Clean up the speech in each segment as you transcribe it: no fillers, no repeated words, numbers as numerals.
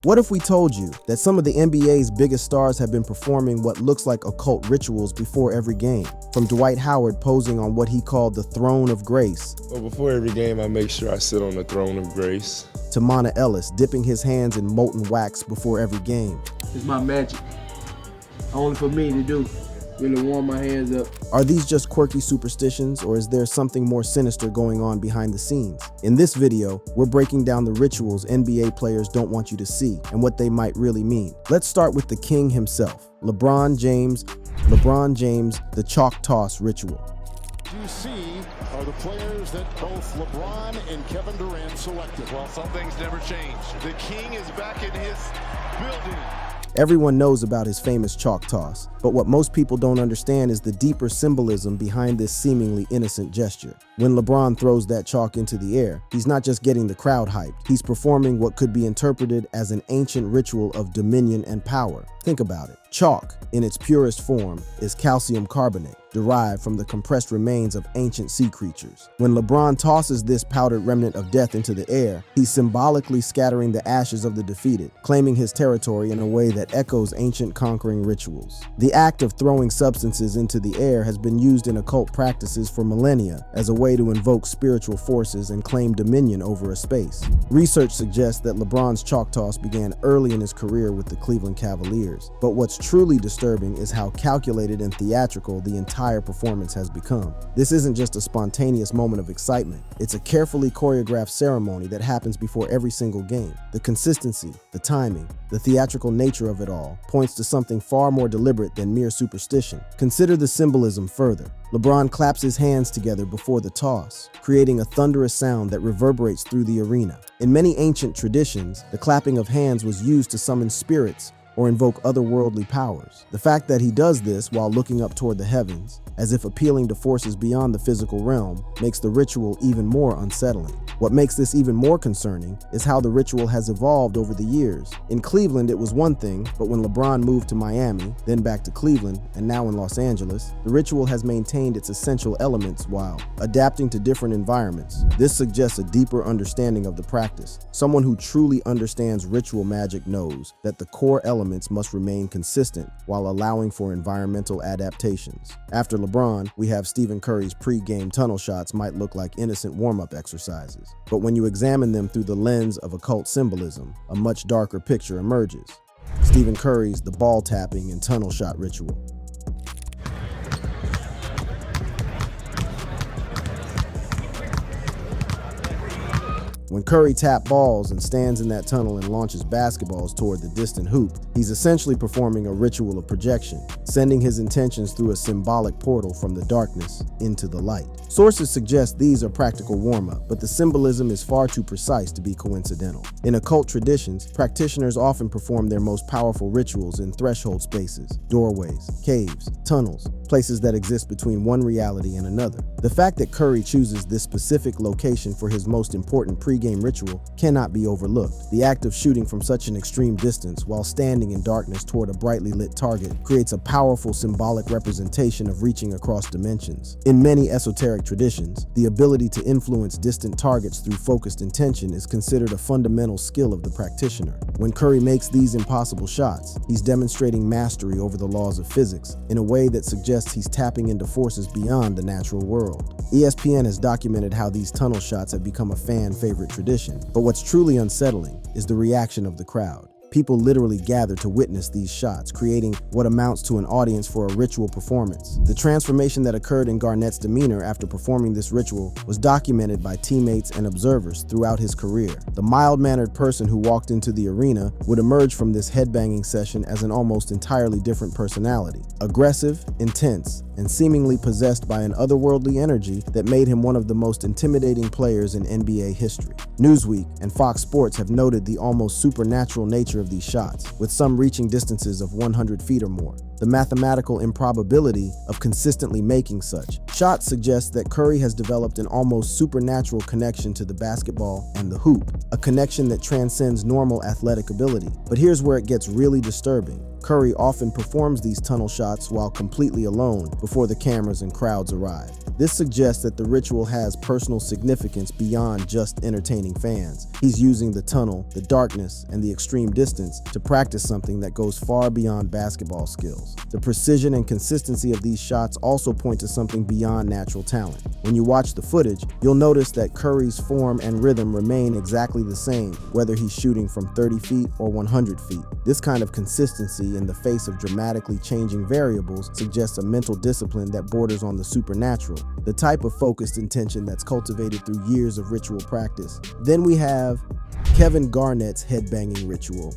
What if we told you that some of the NBA's biggest stars have been performing what looks like occult rituals before every game? From Dwight Howard posing on what he called the throne of grace. Well, before every game, I make sure I sit on the throne of grace. To Monta Ellis dipping his hands in molten wax before every game. It's my magic. Only for me to do. Really warm my hands up. Are these just quirky superstitions, or is there something more sinister going on behind the scenes? In this video, we're breaking down the rituals NBA players don't want you to see and what they might really mean. Let's start with the king himself, LeBron James, the chalk toss ritual. You see are the players that both LeBron and Kevin Durant selected. Well, some things never change. The king is back in his building. Everyone knows about his famous chalk toss, but what most people don't understand is the deeper symbolism behind this seemingly innocent gesture. When LeBron throws that chalk into the air, he's not just getting the crowd hyped, he's performing what could be interpreted as an ancient ritual of dominion and power. Think about it. Chalk, in its purest form, is calcium carbonate, derived from the compressed remains of ancient sea creatures. When LeBron tosses this powdered remnant of death into the air, he's symbolically scattering the ashes of the defeated, claiming his territory in a way that echoes ancient conquering rituals. The act of throwing substances into the air has been used in occult practices for millennia as a way to invoke spiritual forces and claim dominion over a space. Research suggests that LeBron's chalk toss began early in his career with the Cleveland Cavaliers, but what's truly disturbing is how calculated and theatrical the entire performance has become. This isn't just a spontaneous moment of excitement. It's a carefully choreographed ceremony that happens before every single game. The consistency, the timing, the theatrical nature of it all points to something far more deliberate than mere superstition. Consider the symbolism further. LeBron claps his hands together before the toss, creating a thunderous sound that reverberates through the arena. In many ancient traditions, the clapping of hands was used to summon spirits or invoke otherworldly powers. The fact that he does this while looking up toward the heavens, as if appealing to forces beyond the physical realm, makes the ritual even more unsettling. What makes this even more concerning is how the ritual has evolved over the years. In Cleveland, it was one thing, but when LeBron moved to Miami, then back to Cleveland, and now in Los Angeles, the ritual has maintained its essential elements while adapting to different environments. This suggests a deeper understanding of the practice. Someone who truly understands ritual magic knows that the core elements must remain consistent while allowing for environmental adaptations. After LeBron, we have Stephen Curry's pre-game tunnel shots might look like innocent warm-up exercises. But when you examine them through the lens of occult symbolism, a much darker picture emerges. Stephen Curry's the ball tapping and tunnel shot ritual. When Curry taps balls and stands in that tunnel and launches basketballs toward the distant hoop, he's essentially performing a ritual of projection, sending his intentions through a symbolic portal from the darkness into the light. Sources suggest these are practical warm-up, but the symbolism is far too precise to be coincidental. In occult traditions, practitioners often perform their most powerful rituals in threshold spaces, doorways, caves, tunnels, places that exist between one reality and another. The fact that Curry chooses this specific location for his most important pre-game ritual cannot be overlooked. The act of shooting from such an extreme distance while standing in darkness toward a brightly lit target creates a powerful symbolic representation of reaching across dimensions. In many esoteric traditions, the ability to influence distant targets through focused intention is considered a fundamental skill of the practitioner. When Curry makes these impossible shots, he's demonstrating mastery over the laws of physics in a way that suggests he's tapping into forces beyond the natural world. ESPN has documented how these tunnel shots have become a fan-favorite tradition, but what's truly unsettling is the reaction of the crowd. People literally gather to witness these shots, creating what amounts to an audience for a ritual performance. The transformation that occurred in Garnett's demeanor after performing this ritual was documented by teammates and observers throughout his career. The mild-mannered person who walked into the arena would emerge from this headbanging session as an almost entirely different personality. Aggressive, intense, and seemingly possessed by an otherworldly energy that made him one of the most intimidating players in NBA history. Newsweek and Fox Sports have noted the almost supernatural nature of these shots, with some reaching distances of 100 feet or more. The mathematical improbability of consistently making such shots suggests that Curry has developed an almost supernatural connection to the basketball and the hoop, a connection that transcends normal athletic ability. But here's where it gets really disturbing. Curry often performs these tunnel shots while completely alone before the cameras and crowds arrive. This suggests that the ritual has personal significance beyond just entertaining fans. He's using the tunnel, the darkness, and the extreme distance to practice something that goes far beyond basketball skills. The precision and consistency of these shots also point to something beyond natural talent. When you watch the footage, you'll notice that Curry's form and rhythm remain exactly the same, whether he's shooting from 30 feet or 100 feet. This kind of consistency in the face of dramatically changing variables suggests a mental discipline that borders on the supernatural, the type of focused intention that's cultivated through years of ritual practice. Then we have Kevin Garnett's headbanging ritual.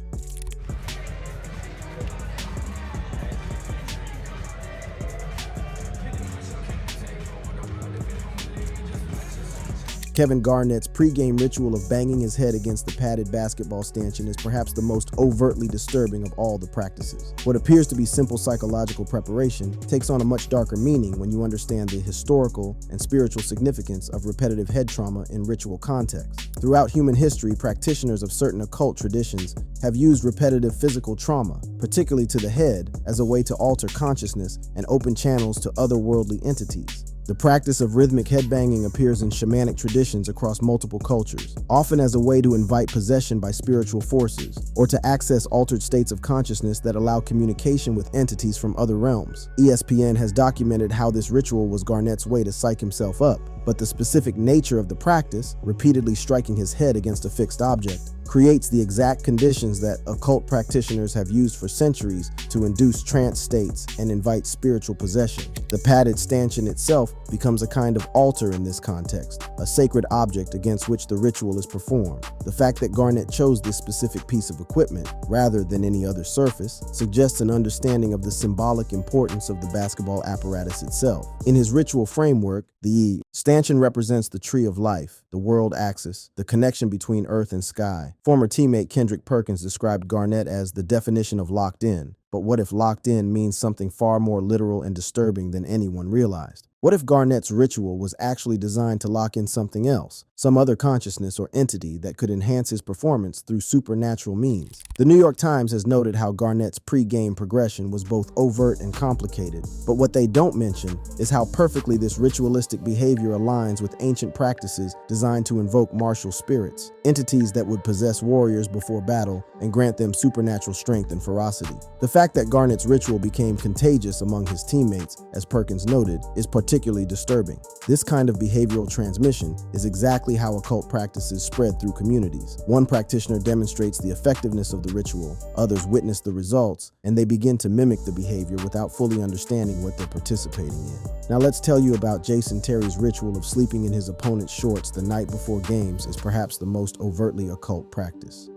Kevin Garnett's pregame ritual of banging his head against the padded basketball stanchion is perhaps the most overtly disturbing of all the practices. What appears to be simple psychological preparation takes on a much darker meaning when you understand the historical and spiritual significance of repetitive head trauma in ritual context. Throughout human history, practitioners of certain occult traditions have used repetitive physical trauma, particularly to the head, as a way to alter consciousness and open channels to otherworldly entities. The practice of rhythmic headbanging appears in shamanic traditions across multiple cultures, often as a way to invite possession by spiritual forces, or to access altered states of consciousness that allow communication with entities from other realms. ESPN has documented how this ritual was Garnett's way to psych himself up, but the specific nature of the practice, repeatedly striking his head against a fixed object, creates the exact conditions that occult practitioners have used for centuries to induce trance states and invite spiritual possession. The padded stanchion itself becomes a kind of altar in this context, a sacred object against which the ritual is performed. The fact that Garnett chose this specific piece of equipment, rather than any other surface, suggests an understanding of the symbolic importance of the basketball apparatus itself. In his ritual framework, the stanchion represents the tree of life, the world axis, the connection between earth and sky. Former teammate Kendrick Perkins described Garnett as the definition of locked in. But what if locked in means something far more literal and disturbing than anyone realized? What if Garnett's ritual was actually designed to lock in something else, some other consciousness or entity that could enhance his performance through supernatural means? The New York Times has noted how Garnett's pre-game progression was both overt and complicated, but what they don't mention is how perfectly this ritualistic behavior aligns with ancient practices designed to invoke martial spirits, entities that would possess warriors before battle and grant them supernatural strength and ferocity. The fact that Garnett's ritual became contagious among his teammates, as Perkins noted, is particularly disturbing. This kind of behavioral transmission is exactly how occult practices spread through communities. One practitioner demonstrates the effectiveness of the ritual, others witness the results, and they begin to mimic the behavior without fully understanding what they're participating in. Now let's tell you about Jason Terry's ritual of sleeping in his opponent's shorts the night before games is perhaps the most overtly occult practice.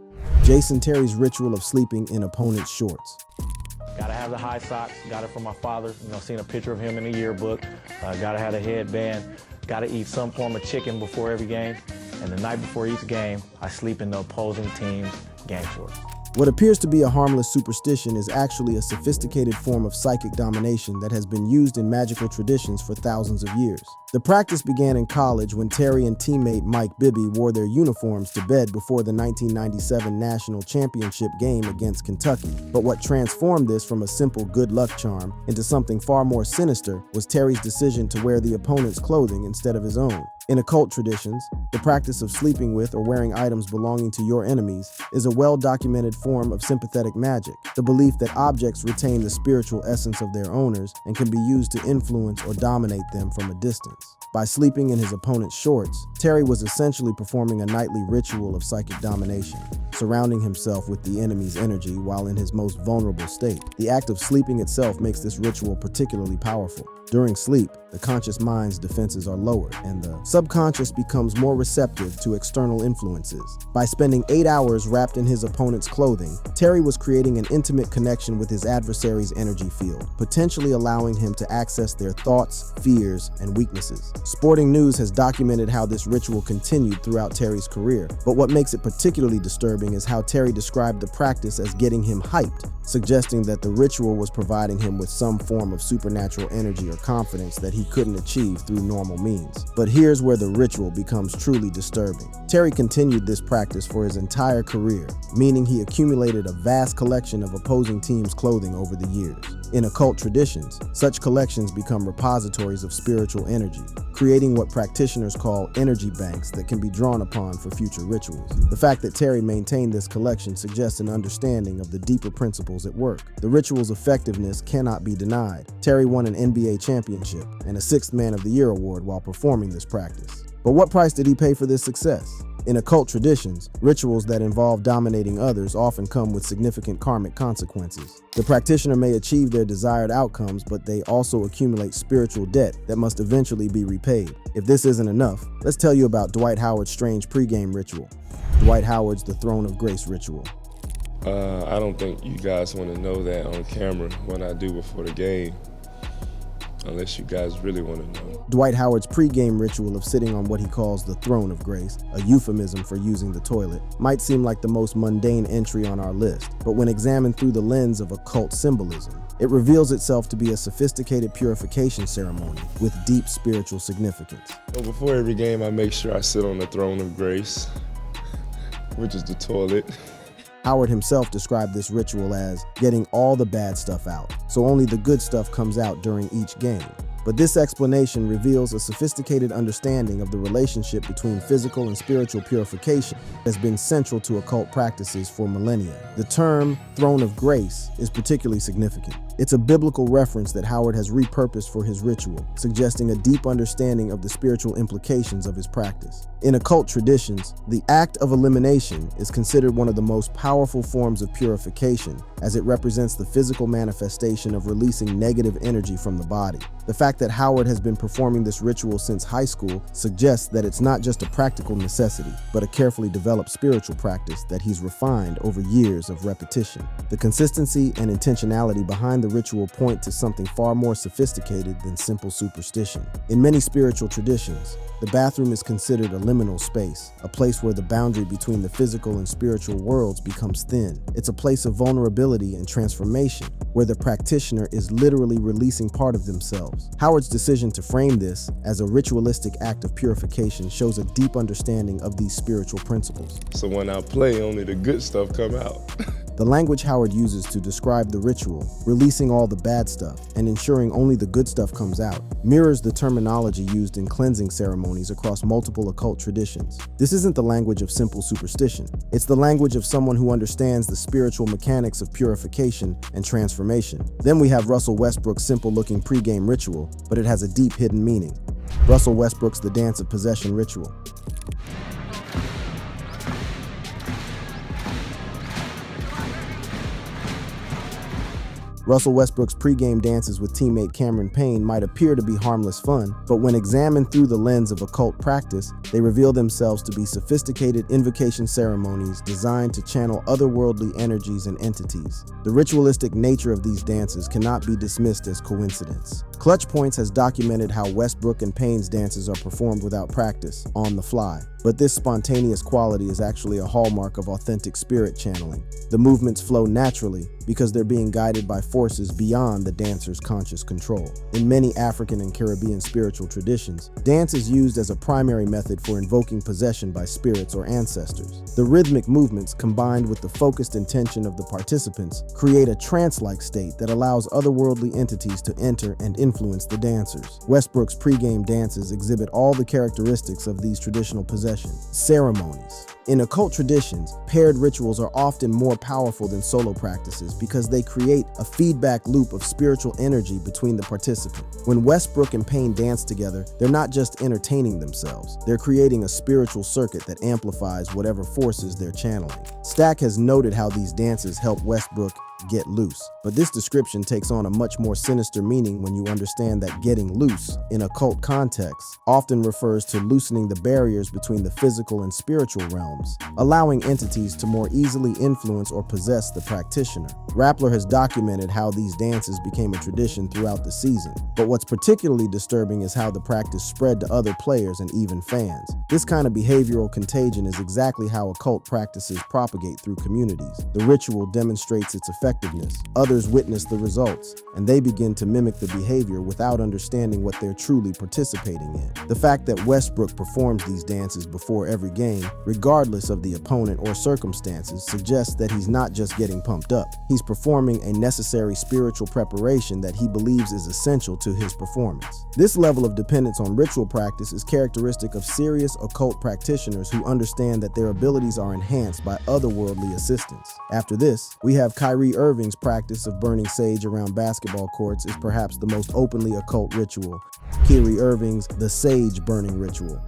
Jason Terry's ritual of sleeping in opponent's shorts. Gotta have the high socks, got it from my father, seen a picture of him in the yearbook. Gotta have a headband, gotta eat some form of chicken before every game. And the night before each game, I sleep in the opposing team's game shorts. What appears to be a harmless superstition is actually a sophisticated form of psychic domination that has been used in magical traditions for thousands of years. The practice began in college when Terry and teammate Mike Bibby wore their uniforms to bed before the 1997 national championship game against Kentucky. But what transformed this from a simple good luck charm into something far more sinister was Terry's decision to wear the opponent's clothing instead of his own. In occult traditions, the practice of sleeping with or wearing items belonging to your enemies is a well-documented form of sympathetic magic, the belief that objects retain the spiritual essence of their owners and can be used to influence or dominate them from a distance. By sleeping in his opponent's shorts, Terry was essentially performing a nightly ritual of psychic domination, surrounding himself with the enemy's energy while in his most vulnerable state. The act of sleeping itself makes this ritual particularly powerful. During sleep, the conscious mind's defenses are lowered, and the subconscious becomes more receptive to external influences. By spending 8 hours wrapped in his opponent's clothing, Terry was creating an intimate connection with his adversary's energy field, potentially allowing him to access their thoughts, fears, and weaknesses. Sporting News has documented how this ritual continued throughout Terry's career, but what makes it particularly disturbing is how Terry described the practice as getting him hyped, suggesting that the ritual was providing him with some form of supernatural energy or confidence that he couldn't achieve through normal means. But here's where the ritual becomes truly disturbing. Terry continued this practice for his entire career, meaning he accumulated a vast collection of opposing teams' clothing over the years. In occult traditions, such collections become repositories of spiritual energy, creating what practitioners call energy banks that can be drawn upon for future rituals. The fact that Terry maintained this collection suggests an understanding of the deeper principles at work. The ritual's effectiveness cannot be denied. Terry won an NBA championship and a 6th Man of the Year award while performing this practice. But what price did he pay for this success? In occult traditions, rituals that involve dominating others often come with significant karmic consequences. The practitioner may achieve their desired outcomes, but they also accumulate spiritual debt that must eventually be repaid. If this isn't enough, let's tell you about Dwight Howard's strange pregame ritual. Dwight Howard's The Throne of Grace ritual. I don't think you guys want to know that on camera what I do before the game, unless you guys really want to know. Dwight Howard's pregame ritual of sitting on what he calls the throne of grace, a euphemism for using the toilet, might seem like the most mundane entry on our list, but when examined through the lens of occult symbolism, it reveals itself to be a sophisticated purification ceremony with deep spiritual significance. So before every game, I make sure I sit on the throne of grace, which is the toilet. Howard himself described this ritual as getting all the bad stuff out, so only the good stuff comes out during each game. But this explanation reveals a sophisticated understanding of the relationship between physical and spiritual purification that has been central to occult practices for millennia. The term throne of grace is particularly significant. It's a biblical reference that Howard has repurposed for his ritual, suggesting a deep understanding of the spiritual implications of his practice. In occult traditions, the act of elimination is considered one of the most powerful forms of purification, as it represents the physical manifestation of releasing negative energy from the body. The fact that Howard has been performing this ritual since high school suggests that it's not just a practical necessity, but a carefully developed spiritual practice that he's refined over years of repetition. The consistency and intentionality behind the ritual point to something far more sophisticated than simple superstition. In many spiritual traditions, the bathroom is considered a liminal space, a place where the boundary between the physical and spiritual worlds becomes thin. It's a place of vulnerability and transformation, where the practitioner is literally releasing part of themselves. Howard's decision to frame this as a ritualistic act of purification shows a deep understanding of these spiritual principles. So when I play, only the good stuff come out. The language Howard uses to describe the ritual, releasing all the bad stuff and ensuring only the good stuff comes out, mirrors the terminology used in cleansing ceremonies across multiple occult traditions. This isn't the language of simple superstition. It's the language of someone who understands the spiritual mechanics of purification and transformation. Then we have Russell Westbrook's simple-looking pregame ritual, but it has a deep hidden meaning. Russell Westbrook's The Dance of Possession ritual. Russell Westbrook's pregame dances with teammate Cameron Payne might appear to be harmless fun, but when examined through the lens of occult practice, they reveal themselves to be sophisticated invocation ceremonies designed to channel otherworldly energies and entities. The ritualistic nature of these dances cannot be dismissed as coincidence. Clutch Points has documented how Westbrook and Payne's dances are performed without practice, on the fly. But this spontaneous quality is actually a hallmark of authentic spirit channeling. The movements flow naturally because they're being guided by forces beyond the dancer's conscious control. In many African and Caribbean spiritual traditions, dance is used as a primary method for invoking possession by spirits or ancestors. The rhythmic movements, combined with the focused intention of the participants, create a trance-like state that allows otherworldly entities to enter and influence the dancers. Westbrook's pregame dances exhibit all the characteristics of these traditional possessions. Ceremonies. In occult traditions, paired rituals are often more powerful than solo practices because they create a feedback loop of spiritual energy between the participants. When Westbrook and Payne dance together, they're not just entertaining themselves, they're creating a spiritual circuit that amplifies whatever forces they're channeling. Stack has noted how these dances help Westbrook get loose, but this description takes on a much more sinister meaning when you understand that getting loose, in occult contexts, often refers to loosening the barriers between the physical and spiritual realms, allowing entities to more easily influence or possess the practitioner. Rappler has documented how these dances became a tradition throughout the season, but what's particularly disturbing is how the practice spread to other players and even fans. This kind of behavioral contagion is exactly how occult practices propagate through communities. The ritual demonstrates its effectiveness. Others witness the results, and they begin to mimic the behavior without understanding what they're truly participating in. The fact that Westbrook performs these dances before every game, regardless regardless of the opponent or circumstances, suggests that he's not just getting pumped up. He's performing a necessary spiritual preparation that he believes is essential to his performance. This level of dependence on ritual practice is characteristic of serious occult practitioners who understand that their abilities are enhanced by otherworldly assistance. After this, we have Kyrie Irving's practice of burning sage around basketball courts is perhaps the most openly occult ritual. Kyrie Irving's the sage burning ritual.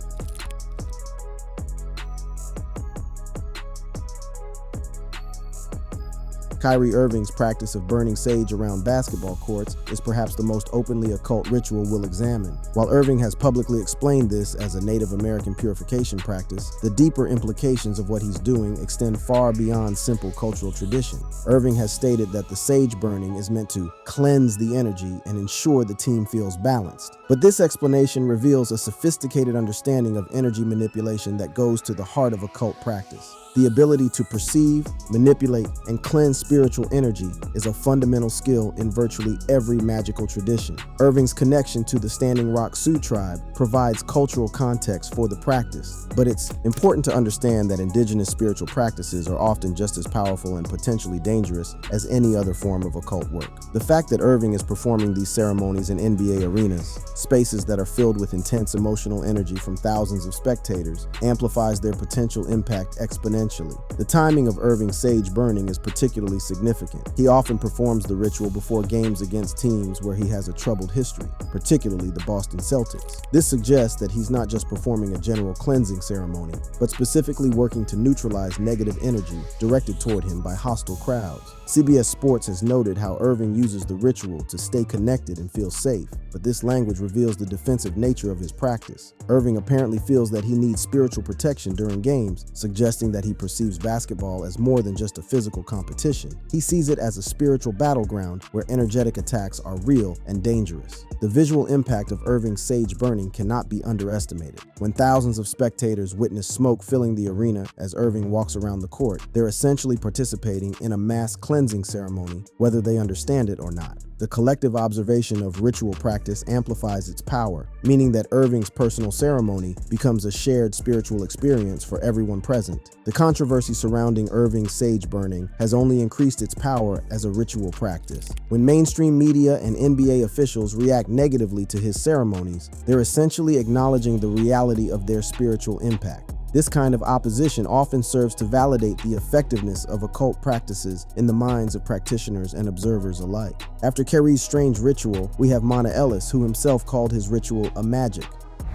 Kyrie Irving's practice of burning sage around basketball courts is perhaps the most openly occult ritual we'll examine. While Irving has publicly explained this as a Native American purification practice, the deeper implications of what he's doing extend far beyond simple cultural tradition. Irving has stated that the sage burning is meant to cleanse the energy and ensure the team feels balanced. But this explanation reveals a sophisticated understanding of energy manipulation that goes to the heart of occult practice. The ability to perceive, manipulate, and cleanse spiritual energy is a fundamental skill in virtually every magical tradition. Irving's connection to the Standing Rock Sioux tribe provides cultural context for the practice, but it's important to understand that indigenous spiritual practices are often just as powerful and potentially dangerous as any other form of occult work. The fact that Irving is performing these ceremonies in NBA arenas, spaces that are filled with intense emotional energy from thousands of spectators, amplifies their potential impact exponentially. The timing of Irving's sage burning is particularly significant. He often performs the ritual before games against teams where he has a troubled history, particularly the Boston Celtics. This suggests that he's not just performing a general cleansing ceremony, but specifically working to neutralize negative energy directed toward him by hostile crowds. CBS Sports has noted how Irving uses the ritual to stay connected and feel safe, but this language reveals the defensive nature of his practice. Irving apparently feels that he needs spiritual protection during games, suggesting that he perceives basketball as more than just a physical competition. He sees it as a spiritual battleground where energetic attacks are real and dangerous. The visual impact of Irving's sage burning cannot be underestimated. When thousands of spectators witness smoke filling the arena as Irving walks around the court, they're essentially participating in a mass cleansing ceremony, whether they understand it or not. The collective observation of ritual practice amplifies its power, meaning that Irving's personal ceremony becomes a shared spiritual experience for everyone present. The controversy surrounding Irving's sage burning has only increased its power as a ritual practice. When mainstream media and NBA officials react negatively to his ceremonies, they're essentially acknowledging the reality of their spiritual impact. This kind of opposition often serves to validate the effectiveness of occult practices in the minds of practitioners and observers alike. After Kyrie's strange ritual, we have Monta Ellis, who himself called his ritual a magic.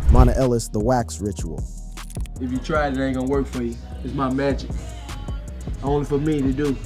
Monta Ellis, the wax ritual. If you try it, it ain't gonna work for you. It's my magic. Only for me to do.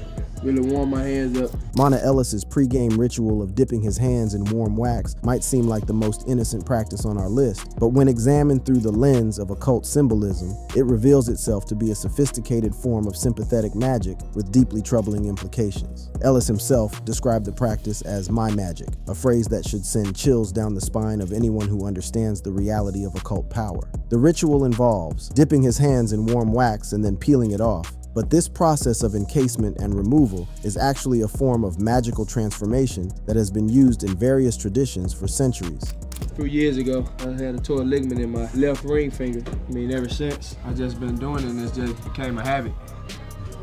Really warm my hands up. Monta Ellis's pre-game ritual of dipping his hands in warm wax might seem like the most innocent practice on our list, but when examined through the lens of occult symbolism, it reveals itself to be a sophisticated form of sympathetic magic with deeply troubling implications. Ellis himself described the practice as "my magic," a phrase that should send chills down the spine of anyone who understands the reality of occult power. The ritual involves dipping his hands in warm wax and then peeling it off. But this process of encasement and removal is actually a form of magical transformation that has been used in various traditions for centuries. A few years ago, I had a torn ligament in my left ring finger. Ever since, I've just been doing it and it's just became a habit.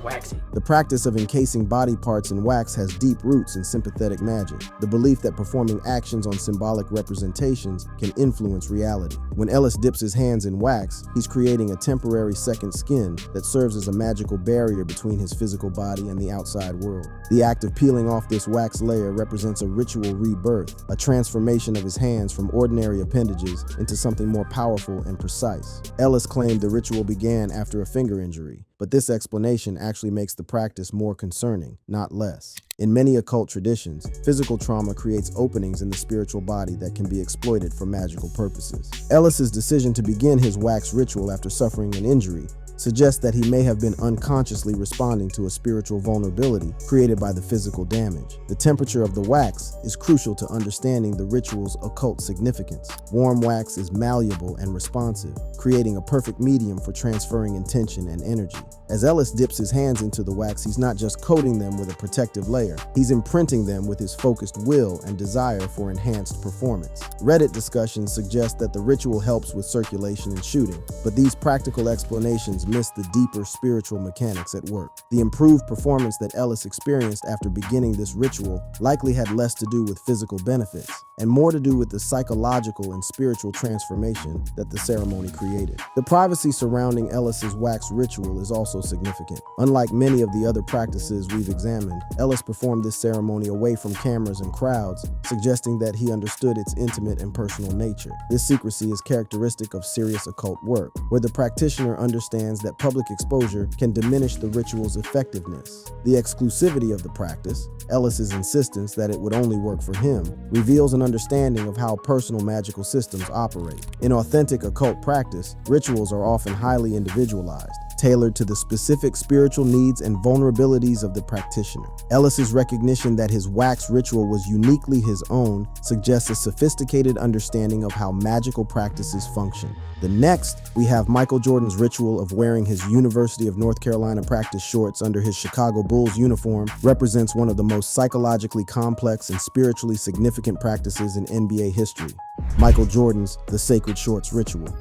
Waxing. The practice of encasing body parts in wax has deep roots in sympathetic magic, the belief that performing actions on symbolic representations can influence reality. When Ellis dips his hands in wax, he's creating a temporary second skin that serves as a magical barrier between his physical body and the outside world. The act of peeling off this wax layer represents a ritual rebirth, a transformation of his hands from ordinary appendages into something more powerful and precise. Ellis claimed the ritual began after a finger injury, but this explanation actually makes the practice more concerning, not less. In many occult traditions, physical trauma creates openings in the spiritual body that can be exploited for magical purposes. Ellis's decision to begin his wax ritual after suffering an injury suggests that he may have been unconsciously responding to a spiritual vulnerability created by the physical damage. The temperature of the wax is crucial to understanding the ritual's occult significance. Warm wax is malleable and responsive, creating a perfect medium for transferring intention and energy. As Ellis dips his hands into the wax, he's not just coating them with a protective layer, he's imprinting them with his focused will and desire for enhanced performance. Reddit discussions suggest that the ritual helps with circulation and shooting, but these practical explanations fans miss the deeper spiritual mechanics at work. The improved performance that Ellis experienced after beginning this ritual likely had less to do with physical benefits and more to do with the psychological and spiritual transformation that the ceremony created. The privacy surrounding Ellis's wax ritual is also significant. Unlike many of the other practices we've examined, Ellis performed this ceremony away from cameras and crowds, suggesting that he understood its intimate and personal nature. This secrecy is characteristic of serious occult work, where the practitioner understands that public exposure can diminish the ritual's effectiveness. The exclusivity of the practice, Ellis's insistence that it would only work for him, reveals an understanding of how personal magical systems operate. In authentic occult practice, rituals are often highly individualized, tailored to the specific spiritual needs and vulnerabilities of the practitioner. Ellis's recognition that his wax ritual was uniquely his own suggests a sophisticated understanding of how magical practices function. Next, we have Michael Jordan's ritual of wearing his University of North Carolina practice shorts under his Chicago Bulls uniform represents one of the most psychologically complex and spiritually significant practices in NBA history. Michael Jordan's The Sacred Shorts Ritual.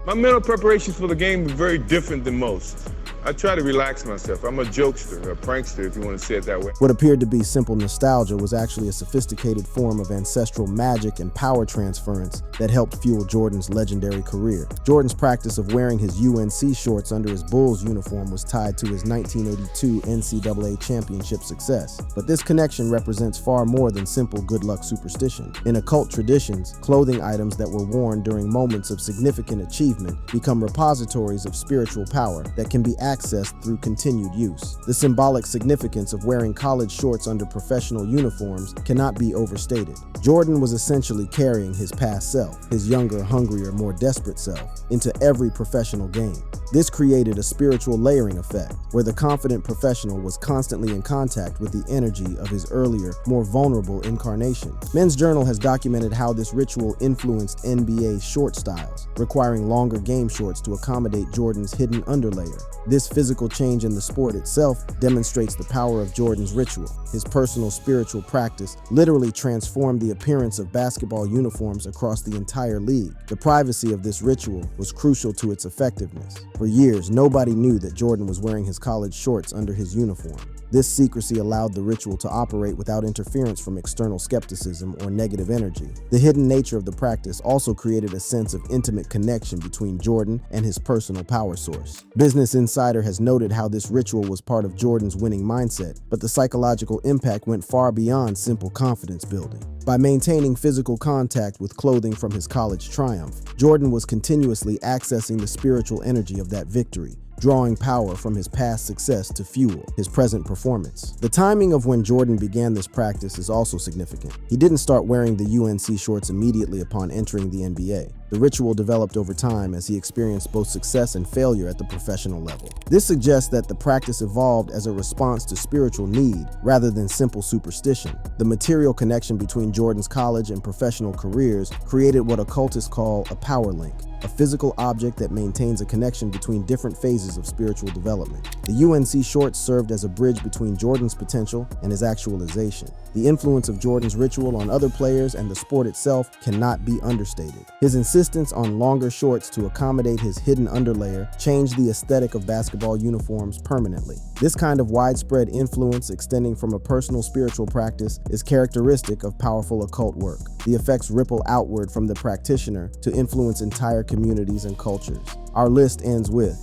My mental preparations for the game are very different than most. I try to relax myself. I'm a jokester, a prankster, if you want to say it that way. What appeared to be simple nostalgia was actually a sophisticated form of ancestral magic and power transference that helped fuel Jordan's legendary career. Jordan's practice of wearing his UNC shorts under his Bulls uniform was tied to his 1982 NCAA championship success. But this connection represents far more than simple good luck superstition. In occult traditions, clothing items that were worn during moments of significant achievement become repositories of spiritual power that can be accessed through continued use. The symbolic significance of wearing college shorts under professional uniforms cannot be overstated. Jordan was essentially carrying his past self, his younger, hungrier, more desperate self, into every professional game. This created a spiritual layering effect, where the confident professional was constantly in contact with the energy of his earlier, more vulnerable incarnation. Men's Journal has documented how this ritual influenced NBA short styles, requiring longer game shorts to accommodate Jordan's hidden underlayer. This physical change in the sport itself demonstrates the power of Jordan's ritual. His personal spiritual practice literally transformed the appearance of basketball uniforms across the entire league. The privacy of this ritual was crucial to its effectiveness. For years, nobody knew that Jordan was wearing his college shorts under his uniform. This secrecy allowed the ritual to operate without interference from external skepticism or negative energy. The hidden nature of the practice also created a sense of intimate connection between Jordan and his personal power source. Business Insider has noted how this ritual was part of Jordan's winning mindset, but the psychological impact went far beyond simple confidence building. By maintaining physical contact with clothing from his college triumph, Jordan was continuously accessing the spiritual energy of that victory, drawing power from his past success to fuel his present performance. The timing of when Jordan began this practice is also significant. He didn't start wearing the UNC shorts immediately upon entering the NBA. The ritual developed over time as he experienced both success and failure at the professional level. This suggests that the practice evolved as a response to spiritual need rather than simple superstition. The material connection between Jordan's college and professional careers created what occultists call a power link, a physical object that maintains a connection between different phases of spiritual development. The UNC shorts served as a bridge between Jordan's potential and his actualization. The influence of Jordan's ritual on other players and the sport itself cannot be understated. His insistence on longer shorts to accommodate his hidden underlayer changed the aesthetic of basketball uniforms permanently. This kind of widespread influence extending from a personal spiritual practice is characteristic of powerful occult work. The effects ripple outward from the practitioner to influence entire communities and cultures. Our list ends with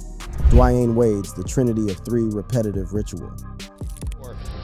Dwain Wade's The Trinity of Three Repetitive Ritual.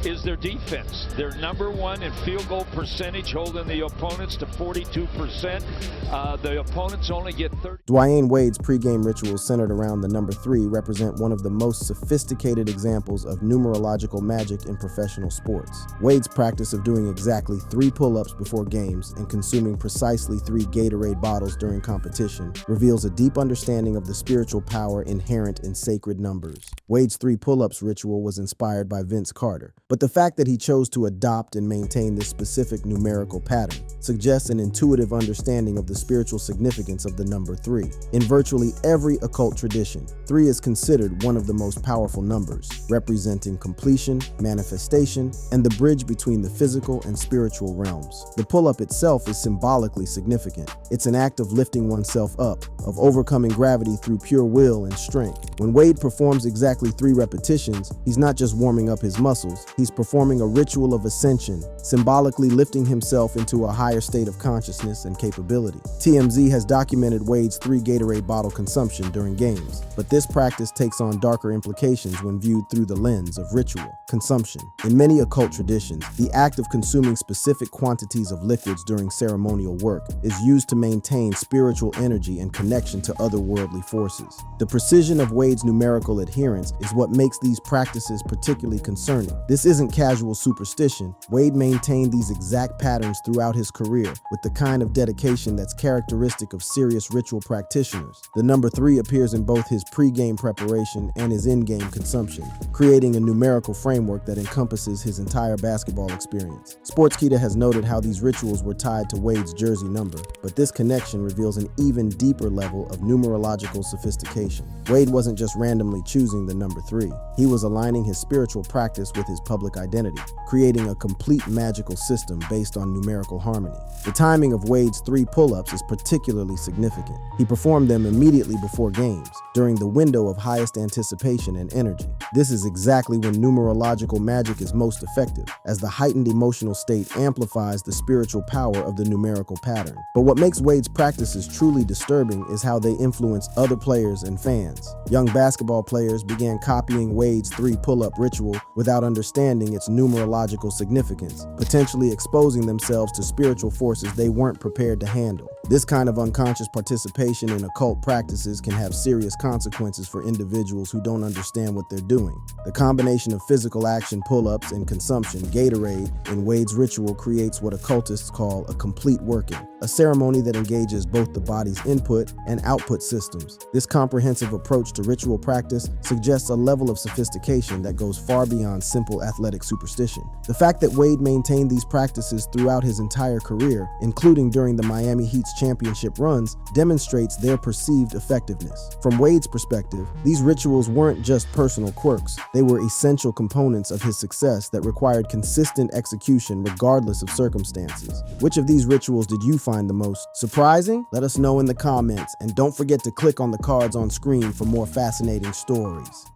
Is their defense. They're number one in field goal percentage, holding the opponents to 42%. The opponents only get 30. Dwain Wade's pregame rituals centered around the number 3 represent one of the most sophisticated examples of numerological magic in professional sports. Wade's practice of doing exactly 3 pull-ups before games and consuming precisely 3 Gatorade bottles during competition reveals a deep understanding of the spiritual power inherent in sacred numbers. Wade's 3 pull-ups ritual was inspired by Vince Carter, But the fact that he chose to adopt and maintain this specific numerical pattern suggests an intuitive understanding of the spiritual significance of the number 3. In virtually every occult tradition, 3 is considered one of the most powerful numbers, representing completion, manifestation, and the bridge between the physical and spiritual realms. The pull-up itself is symbolically significant. It's an act of lifting oneself up, of overcoming gravity through pure will and strength. When Wade performs exactly 3 repetitions, he's not just warming up his muscles, he's performing a ritual of ascension, symbolically lifting himself into a higher state of consciousness and capability. TMZ has documented Wade's 3 Gatorade bottle consumption during games, but this practice takes on darker implications when viewed through the lens of ritual consumption. In many occult traditions, the act of consuming specific quantities of liquids during ceremonial work is used to maintain spiritual energy and connection to otherworldly forces. The precision of Wade's numerical adherence is what makes these practices particularly concerning. This isn't casual superstition. Wade maintained these exact patterns throughout his career with the kind of dedication that's characteristic of serious ritual practitioners. The number 3 appears in both his pre-game preparation and his in-game consumption, creating a numerical framework that encompasses his entire basketball experience. Sportskeeda has noted how these rituals were tied to Wade's jersey number, but this connection reveals an even deeper level of numerological sophistication. Wade wasn't just randomly choosing the number 3. He was aligning his spiritual practice with his public identity, creating a complete magical system based on numerical harmony. The timing of Wade's 3 pull-ups is particularly significant. He performed them immediately before games, during the window of highest anticipation and energy. This is exactly when numerological magic is most effective, as the heightened emotional state amplifies the spiritual power of the numerical pattern. But what makes Wade's practices truly disturbing is how they influence other players and fans. Young basketball players began copying Wade's 3 pull-up ritual without understanding its numerological significance, potentially exposing themselves to spiritual forces they weren't prepared to handle. This kind of unconscious participation in occult practices can have serious consequences for individuals who don't understand what they're doing. The combination of physical action, pull-ups, and consumption, Gatorade, in Wade's ritual creates what occultists call a complete working, a ceremony that engages both the body's input and output systems. This comprehensive approach to ritual practice suggests a level of sophistication that goes far beyond simple athletic superstition. The fact that Wade maintained these practices throughout his entire career, including during the Miami Heat's championship runs, demonstrates their perceived effectiveness. From Wade's perspective, these rituals weren't just personal quirks. They were essential components of his success that required consistent execution regardless of circumstances. Which of these rituals did you find the most surprising? Let us know in the comments, and don't forget to click on the cards on screen for more fascinating stories.